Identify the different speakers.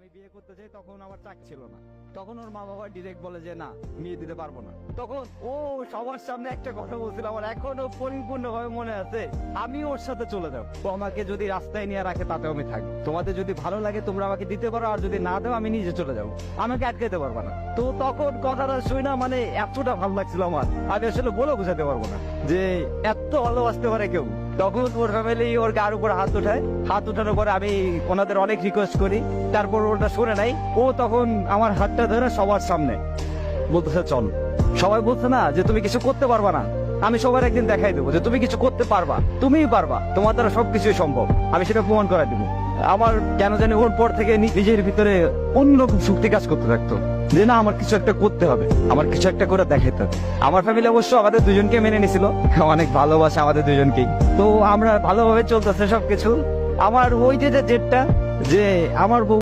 Speaker 1: আমি বিয়ে করতে চাই, তখন আমার চাকরি ছিল না। তখন ওর মা বাবা ডিরেক্ট বলে যে না, বিয়ে দিতে পারবো না। তখন ও সবার সামনে একটা কথা বলছিল, আমার এখনো পরিপূর্ণ ভাবে মনে আছে, আমি ওর সাথে চলে যাবো। ও আমাকে যদি রাস্তায় নিয়ে রাখে তাতেও আমি থাকবো। তোমাদের যদি ভালো লাগে তোমরা আমাকে দিতে পারো, আর যদি না দাও আমি নিজে চলে যাবো, আমাকে আটকাতে পারবে না। তো তখন কথাটা শুই না, মানে এতটা ভালো লাগছিল আমার, আমি আসলে বলে বোঝাতে পারবো না যে এত ভালোবাসতে পারে কেউ। তখন ওর ফ্যামিলি ওর গার উপর হাত উঠায়, হাত উঠানোর পরে আমি ওনাদের অনেক রিকোয়েস্ট করি, তারপর ওটা শুনে নাই। ও তখন আমার হাতটা ধরে সবার সামনে বলতেছে চল। সবাই বলছে না যে তুমি কিছু করতে পারবা না, আমি সবার একদিন দেখাই দেবো যে তুমি কিছু করতে পারবা, তুমিই পারবা, তোমার দ্বারা সবকিছুই সম্ভব, আমি সেটা প্রমাণ করাই দেবো। আমার কেন জানি ওর পর থেকে নিজের ভিতরে অন্যরকম শক্তি কাজ করতে থাকতো যে না, আমার কিছু একটা করতে হবে, আমার কিছু একটা করে দেখাইতে হবে। আমার ফ্যামিলি অবশ্য আমাদের দুজনকে মেনে নিছিল, অনেক ভালোবাসে আমাদের দুজনকেই। তো আমরা ভালোভাবে চলতেছে সবকিছু। আমার ওই যে জেদটা যে আমার বউ